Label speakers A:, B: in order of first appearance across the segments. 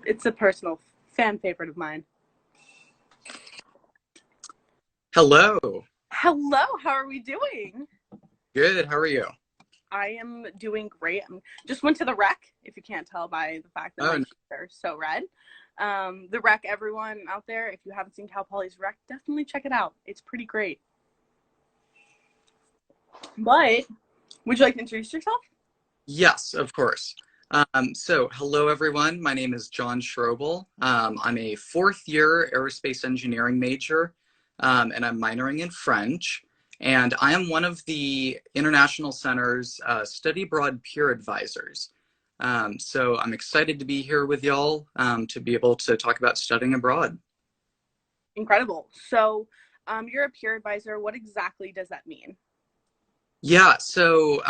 A: It's a personal fan favorite of mine.
B: Hello.
A: Hello, how are we doing?
B: Good. How are you?
A: I am doing great. I just went to the rec, if you can't tell by the fact that
B: Oh,
A: my cheeks are so red. The rec, everyone out there, if you haven't seen Cal Poly's rec, definitely check it out. It's pretty great. But, would you like to introduce yourself?
B: yes, of course. So, hello, everyone. My name is John Schroebel. I'm a fourth-year aerospace engineering major, and I'm minoring in French. And I am one of the International Center's study abroad peer advisors. So I'm excited to be here with y'all to be able to talk about studying abroad.
A: Incredible. So, you're a peer advisor. What exactly does that mean?
B: Yeah, so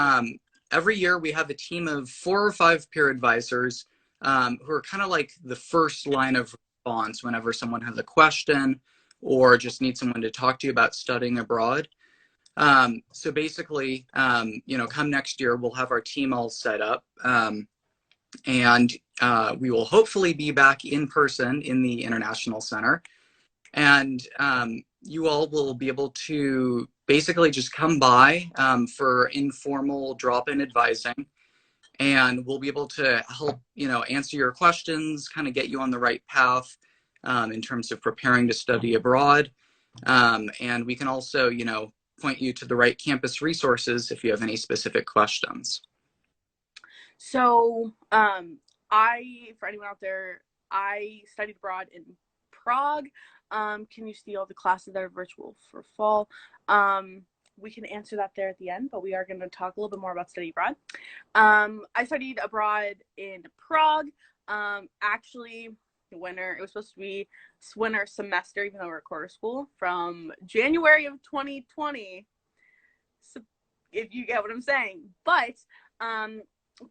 B: every year we have a team of 4 or 5 peer advisors who are kind of like the first line of response whenever someone has a question or just needs someone to talk to you about studying abroad. So basically, come next year, we'll have our team all set up and we will hopefully be back in person in the International Center. And you all will be able to basically just come by for informal drop-in advising, and we'll be able to help answer your questions, kind of get you on the right path in terms of preparing to study abroad. And we can also point you to the right campus resources if you have any specific questions.
A: So, for anyone out there, I studied abroad in Prague. Can you see all the classes that are virtual for fall? We can answer that there at the end, but we are going to talk a little bit more about study abroad. I studied abroad in Prague. Actually, winter, it was supposed to be winter semester, even though we're at quarter school, from January of 2020. So if you get what I'm saying. But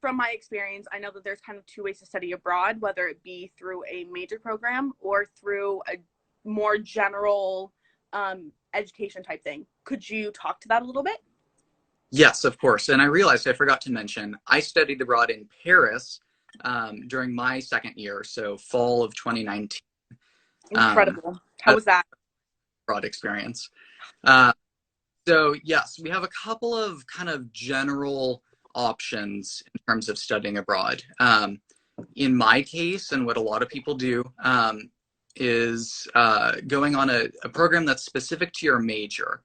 A: from my experience, I know that there's kind of two ways to study abroad, whether it be through a major program or through a more general education type thing. Could you talk to that a little bit?
B: Yes, of course. And I realized I forgot to mention, I studied abroad in Paris during my second year, so fall of 2019.
A: Incredible. How was that?
B: Abroad experience. So yes, we have a couple of kind of general options in terms of studying abroad. In my case, and what a lot of people do, is going on a program that's specific to your major.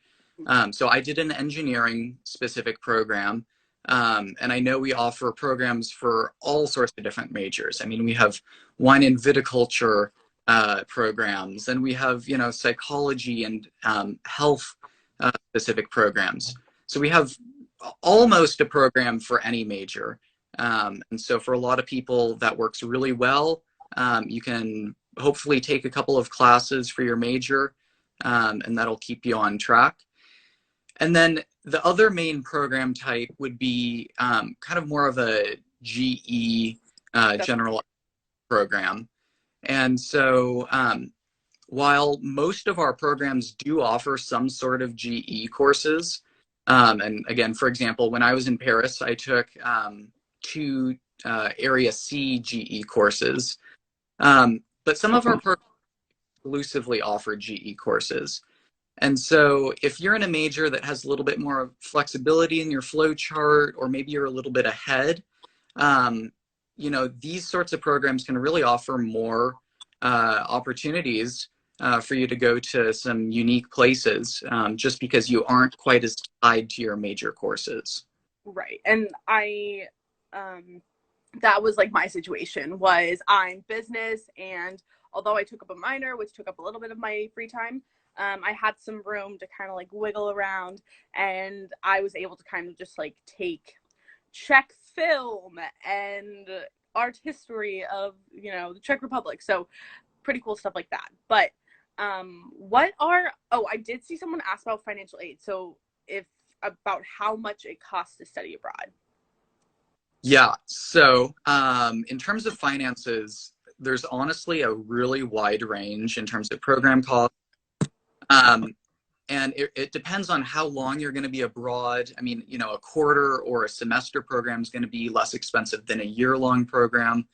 B: So I did an engineering specific program, and I know we offer programs for all sorts of different majors. I mean, we have wine and viticulture programs, and we have psychology and health specific programs. So we have almost a program for any major. And so for a lot of people, that works really well. You can hopefully take a couple of classes for your major, and that'll keep you on track. And then the other main program type would be kind of more of a GE general program. And so while most of our programs do offer some sort of GE courses, and again, for example, when I was in Paris, I took 2 Area C GE courses. But some of our programs exclusively offer GE courses. And so if you're in a major that has a little bit more flexibility in your flow chart, or maybe you're a little bit ahead, these sorts of programs can really offer more opportunities for you to go to some unique places just because you aren't quite as tied to your major courses.
A: Right. And that was like my situation. Was I'm business, and although I took up a minor, which took up a little bit of my free time, I had some room to kind of like wiggle around, and I was able to kind of just like take Czech film and art history of the Czech Republic. So pretty cool stuff like that. But I did see someone ask about financial aid. So about how much it costs to study abroad.
B: Yeah, so in terms of finances, there's honestly a really wide range in terms of program costs. And it depends on how long you're going to be abroad. I mean, a quarter or a semester program is going to be less expensive than a year-long program.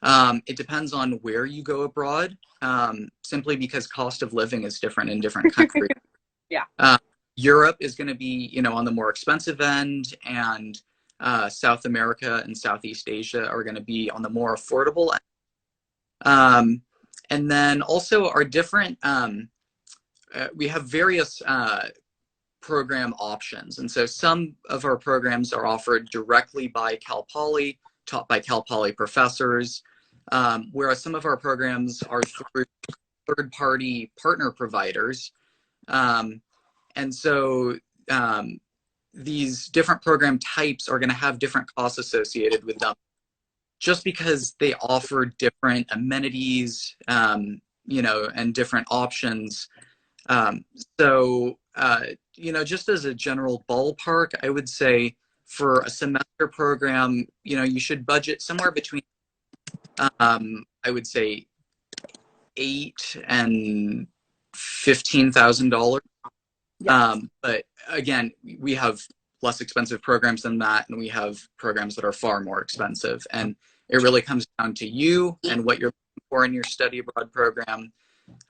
B: It depends on where you go abroad, simply because cost of living is different in different countries.
A: Yeah.
B: Uh, Europe is going to be, on the more expensive end, and South America and Southeast Asia are going to be on the more affordable end. And then also our different, we have various program options. And so some of our programs are offered directly by Cal Poly, taught by Cal Poly professors, whereas some of our programs are through third-party partner providers. Um, and so these different program types are going to have different costs associated with them just because they offer different amenities, and different options. Um, so, just as a general ballpark, I would say for a semester program, you should budget somewhere between, I would say, eight and $15,000.
A: Yes.
B: But again, we have less expensive programs than that, and we have programs that are far more expensive. And it really comes down to you and what you're looking for in your study abroad program,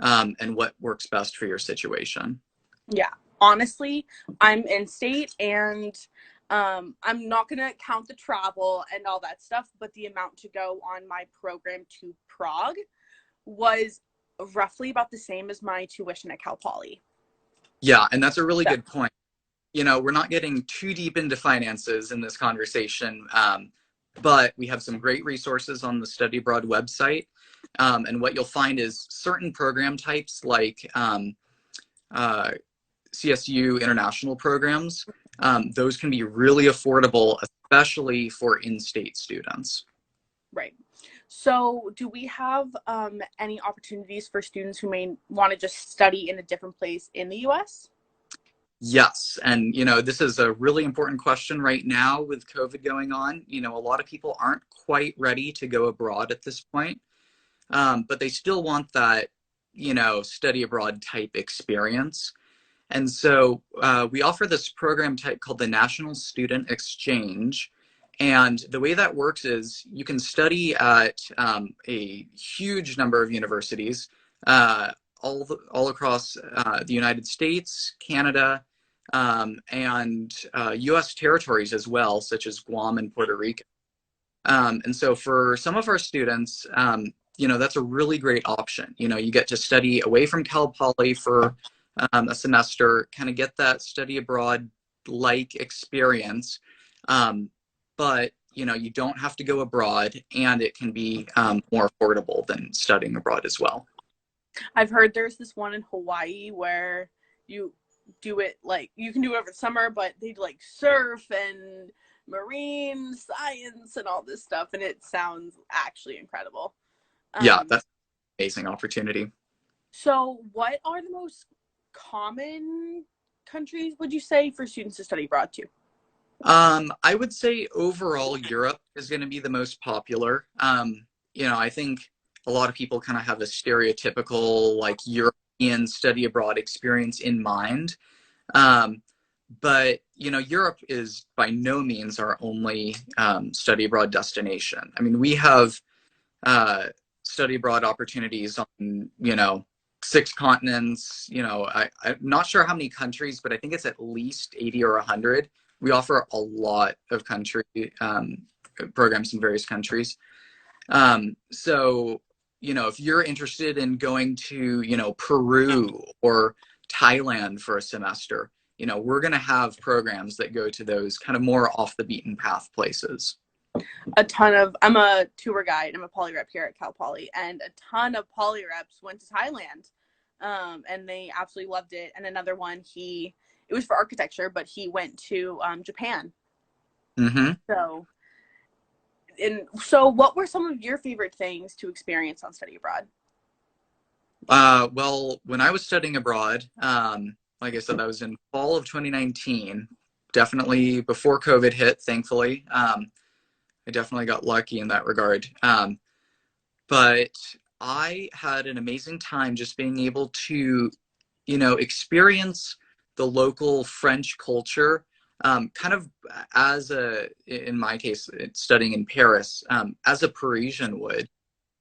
B: and what works best for your situation.
A: Yeah. Honestly, I'm in state and I'm not going to count the travel and all that stuff, but the amount to go on my program to Prague was roughly about the same as my tuition at Cal Poly.
B: Yeah, and that's a really
A: So,
B: good point. We're not getting too deep into finances in this conversation, but we have some great resources on the Study Abroad website. And what you'll find is certain program types like uh, CSU international programs, those can be really affordable, especially for in-state students.
A: right. So, do we have any opportunities for students who may want to just study in a different place in the US?
B: Yes. And, this is a really important question right now with COVID going on. A lot of people aren't quite ready to go abroad at this point, but they still want that, study abroad type experience. And so we offer this program type called the National Student Exchange. And the way that works is you can study at a huge number of universities, all across the United States, Canada, and US territories as well, such as Guam and Puerto Rico. And so for some of our students, that's a really great option. You get to study away from Cal Poly for a semester, kind of get that study abroad like experience. But you don't have to go abroad, and it can be more affordable than studying abroad as well.
A: I've heard there's this one in Hawaii where you do it like you can do it over the summer, but they like surf and marine science and all this stuff, and it sounds actually incredible.
B: Yeah,
A: Um,
B: that's an amazing opportunity.
A: so, what are the most common countries would you say for students to study abroad to?
B: I would say overall Europe is going to be the most popular. I think a lot of people kind of have a stereotypical like European study abroad experience in mind. Um, but Europe is by no means our only study abroad destination. I mean, we have uh, study abroad opportunities on six continents. I'm not sure how many countries, but I think it's at least 80 or 100. We offer a lot of country programs in various countries. So if you're interested in going to Peru or Thailand for a semester, we're going to have programs that go to those kind of more off the beaten path places.
A: I'm a tour guide. I'm a poly rep here at Cal Poly, and a ton of poly reps went to Thailand, and they absolutely loved it. And another one, it was for architecture, but he went to Japan.
B: Mm-hmm.
A: So what were some of your favorite things to experience on study abroad?
B: Well, when I was studying abroad, like I said, I was in fall of 2019, definitely before COVID hit, thankfully. I definitely got lucky in that regard. But I had an amazing time just being able to, experience the local French culture, kind of in my case, studying in Paris, as a Parisian would.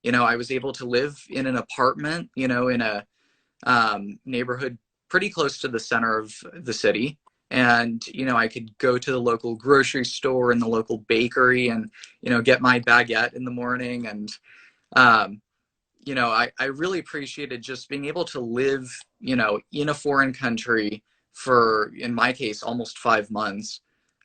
B: I was able to live in an apartment, in a neighborhood pretty close to the center of the city. And, I could go to the local grocery store and the local bakery and, get my baguette in the morning. And, um, I really appreciated just being able to live, in a foreign country for, in my case, almost 5 months.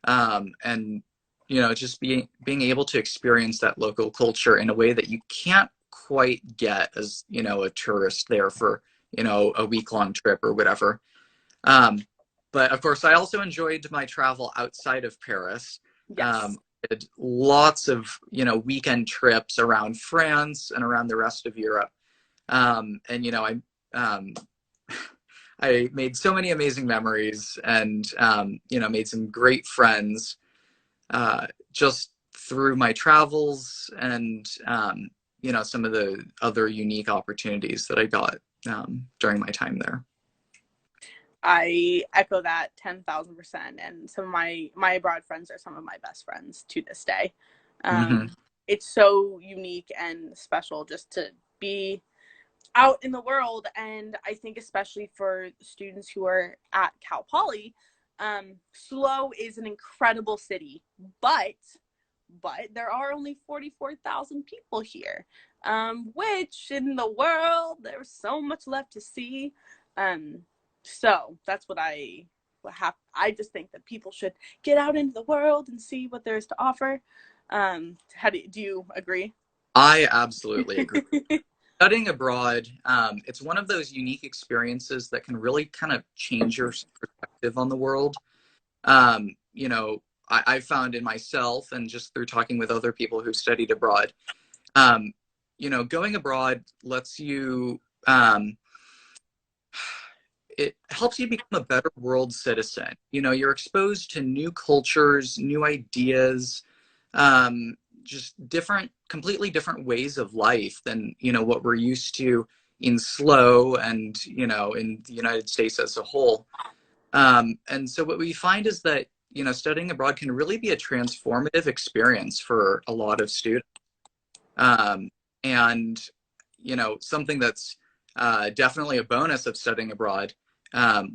B: And, just being able to experience that local culture in a way that you can't quite get as, a tourist there for, a week-long trip or whatever. Um, but of course, I also enjoyed my travel outside of Paris.
A: Yes.
B: I did lots of, weekend trips around France and around the rest of Europe. And, um, I made so many amazing memories and, made some great friends just through my travels and, some of the other unique opportunities that I got during my time there.
A: I echo that 10,000%. And some of my abroad friends are some of my best friends to this day.
B: Mm-hmm.
A: It's so unique and special just to be out in the world. And I think especially for students who are at Cal Poly, SLO is an incredible city, but there are only 44,000 people here, which in the world there's so much left to see. Um, so that's what I just think that people should get out into the world and see what there is to offer. How do you agree?
B: I absolutely agree. Studying abroad, it's one of those unique experiences that can really kind of change your perspective on the world. I found in myself and just through talking with other people who studied abroad, um, going abroad lets you, it helps you become a better world citizen. You're exposed to new cultures, new ideas, um, just completely different ways of life than, what we're used to in SLO and, in the United States as a whole. And so what we find is that, studying abroad can really be a transformative experience for a lot of students. Um, and, something that's definitely a bonus of studying abroad,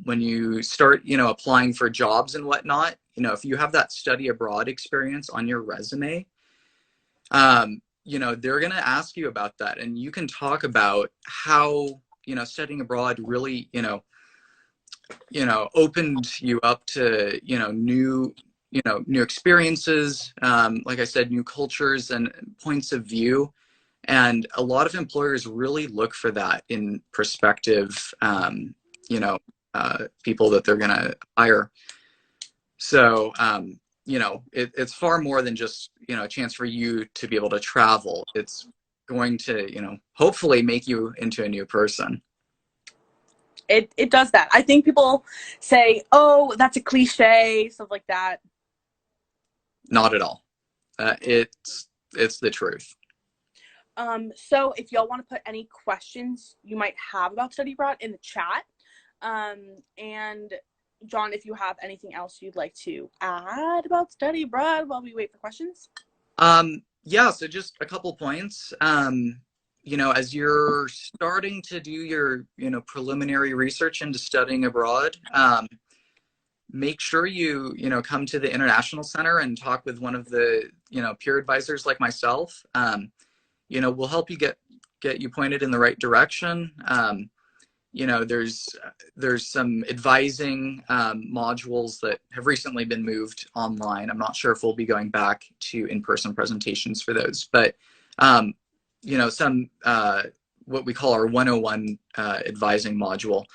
B: when you start, applying for jobs and whatnot, if you have that study abroad experience on your resume, they're going to ask you about that. And you can talk about how, studying abroad really, opened you up to, new experiences, like I said, new cultures and points of view. And a lot of employers really look for that in prospective, people that they're going to hire. So, it's far more than just, a chance for you to be able to travel. It's going to, hopefully make you into a new person.
A: It does that. I think people say, "Oh, that's a cliche," stuff like that.
B: Not at all. It's the truth.
A: So if y'all want to put any questions you might have about study abroad in the chat, and John, if you have anything else you'd like to add about study abroad while we wait for questions.
B: Yeah, so just a couple points. As you're starting to do your, preliminary research into studying abroad, make sure you, come to the International Center and talk with one of the, peer advisors like myself. We'll help you get you pointed in the right direction. There's some advising modules that have recently been moved online. I'm not sure if we'll be going back to in-person presentations for those, but some what we call our 101 advising module.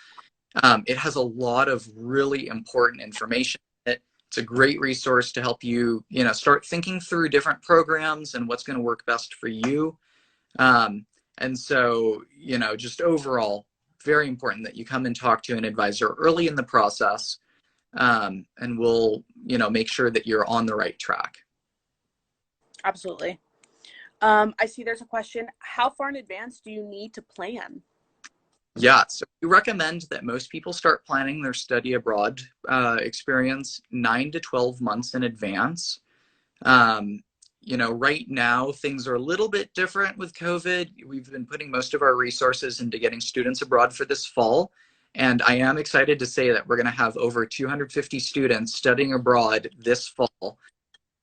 B: It has a lot of really important information. It's a great resource to help you, start thinking through different programs and what's going to work best for you. And so, just overall, very important that you come and talk to an advisor early in the process, and we'll, make sure that you're on the right track.
A: Absolutely. I see there's a question. How far in advance do you need to plan?
B: Yeah, so we recommend that most people start planning their study abroad experience 9 to 12 months in advance. right now things are a little bit different with COVID. We've been putting most of our resources into getting students abroad for this fall. And I am excited to say that we're going to have over 250 students studying abroad this fall.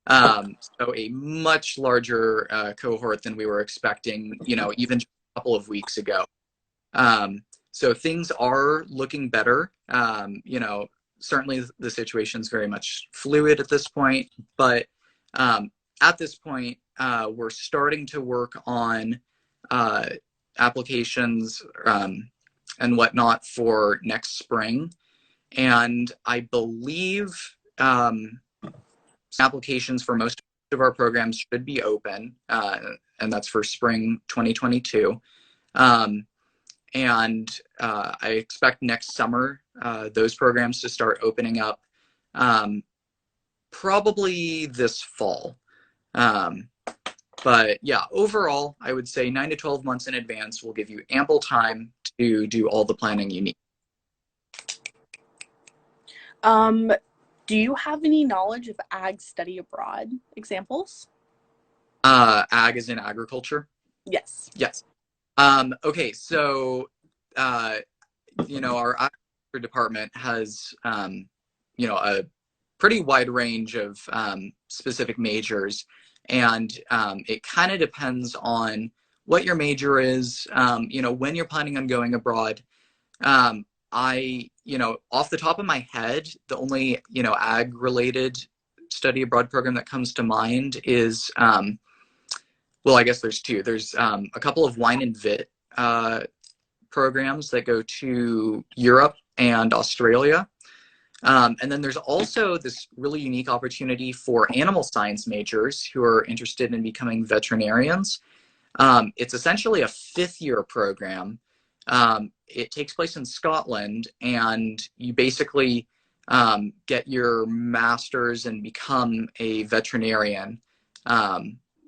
B: So a much larger cohort than we were expecting, even just a couple of weeks ago. So things are looking better. Certainly the situation is very much fluid at this point, but at this point, we're starting to work on applications and whatnot for next spring. And I believe applications for most of our programs should be open, and that's for spring 2022. And I expect next summer those programs to start opening up probably this fall. But yeah, overall, I would say 9 to 12 months in advance will give you ample time to do all the planning you need.
A: Do you have any knowledge of ag study abroad examples?
B: Ag is in agriculture?
A: Yes.
B: Yes. Okay, so, our agriculture department has, a pretty wide range of specific majors, and it kind of depends on what your major is, when you're planning on going abroad. Off the top of my head, the only, ag related study abroad program that comes to mind is, well, I guess there's two. There's a couple of wine and vit programs that go to Europe and Australia. And then there's also this really unique opportunity for animal science majors who are interested in becoming veterinarians. It's essentially a 5th-year program. It takes place in Scotland, and you basically get your master's and become a veterinarian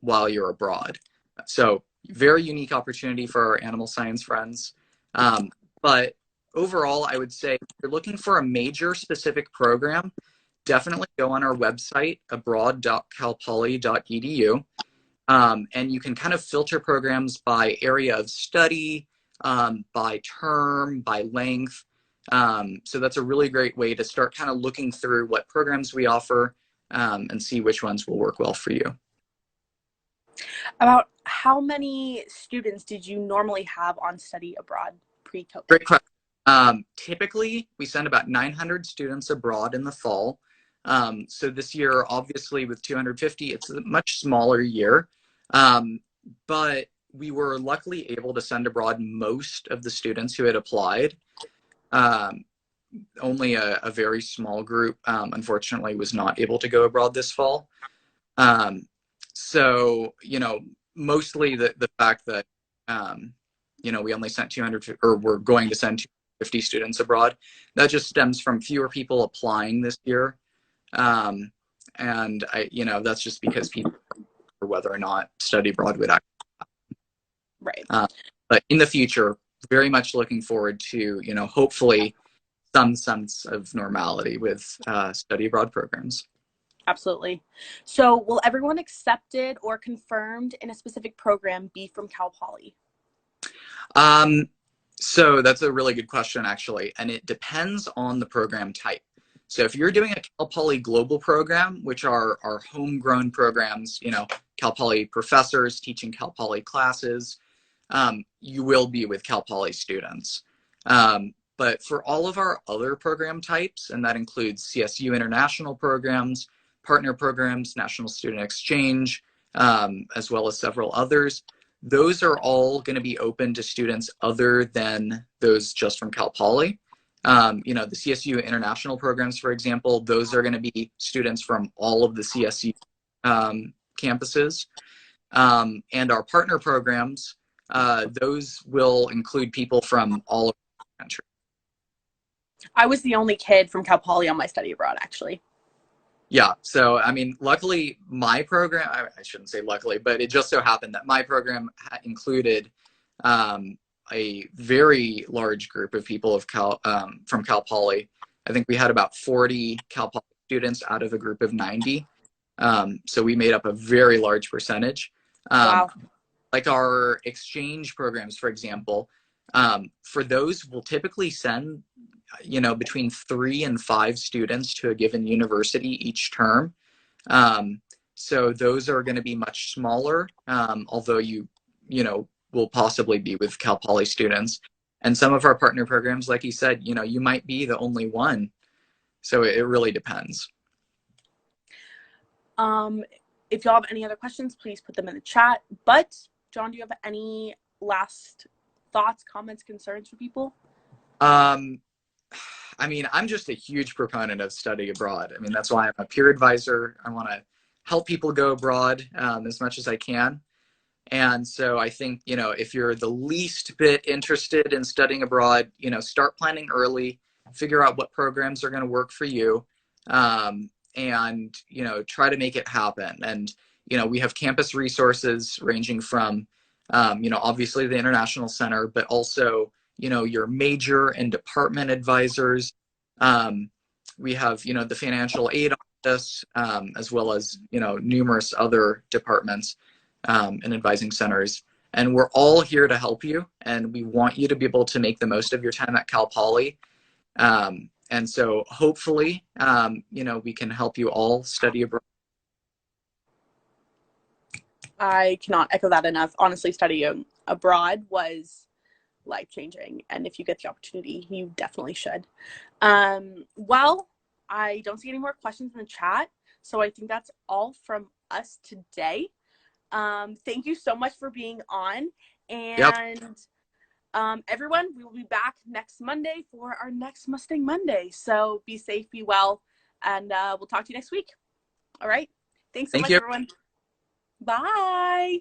B: while you're abroad. So very unique opportunity for our animal science friends. But overall, I would say if you're looking for a major specific program, definitely go on our website, abroad.calpoly.edu. And you can kind of filter programs by area of study, by term, by length. So that's a really great way to start kind of looking through what programs we offer and see which ones will work well for you.
A: About how many students did you normally have on study abroad pre-COVID?
B: Great question. Typically, we send about 900 students abroad in the fall. So this year, obviously, with 250, it's a much smaller year. But we were luckily able to send abroad most of the students who had applied. Only a very small group, unfortunately, was not able to go abroad this fall. So, mostly the fact that, we only sent 200, or we're going to send 250 students abroad, that just stems from fewer people applying this year. And that's just because people are whether or not study abroad would actually
A: Right.
B: But in the future, very much looking forward to, hopefully some sense of normality with study abroad programs.
A: Absolutely. So will everyone accepted or confirmed in a specific program be from Cal Poly?
B: So that's a really good question, actually. And it depends on the program type. So if you're doing a Cal Poly global program, which are our homegrown programs, Cal Poly professors teaching Cal Poly classes, you will be with Cal Poly students. But for all of our other program types, and that includes CSU international programs, partner programs, national student exchange, as well as several others, those are all going to be open to students other than those just from Cal Poly. The CSU international programs, for example, those are going to be students from all of the CSU campuses. And our partner programs, those will include people from all over the country.
A: I was the only kid from Cal Poly on my study abroad, actually.
B: Yeah, so luckily my program, I shouldn't say luckily, but it just so happened that my program included a very large group of people from Cal Poly. I think we had about 40 Cal Poly students out of a group of 90. So we made up a very large percentage. Um,
A: Wow.
B: like our exchange programs, for example, for those, we'll typically send, between 3 and 5 students to a given university each term. Um, so those are going to be much smaller, although will possibly be with Cal Poly students. And some of our partner programs, like you said, you might be the only one. So it really depends.
A: Um, if y'all have any other questions, please put them in the chat. But John, do you have any last thoughts, comments, concerns for people?
B: Um, I mean, I'm just a huge proponent of study abroad. I mean, that's why I'm a peer advisor. I want to help people go abroad as much as I can. And so I think, if you're the least bit interested in studying abroad, start planning early, figure out what programs are going to work for you, and, try to make it happen. And, we have campus resources ranging from, obviously the International Center, but also, your major and department advisors. We have, the financial aid office, as well as, numerous other departments and advising centers. And we're all here to help you. And we want you to be able to make the most of your time at Cal Poly. And so hopefully, we can help you all study abroad.
A: I cannot echo that enough. Honestly, studying abroad was life changing. And if you get the opportunity, you definitely should. Well, I don't see any more questions in the chat. So I think that's all from us today. Thank you so much for being on.
B: Yep.
A: And everyone, we will be back next Monday for our next Mustang Monday. So be safe, be well, and we'll talk to you next week. All right. Thanks so
B: Thank
A: much,
B: you.
A: everyone. Bye.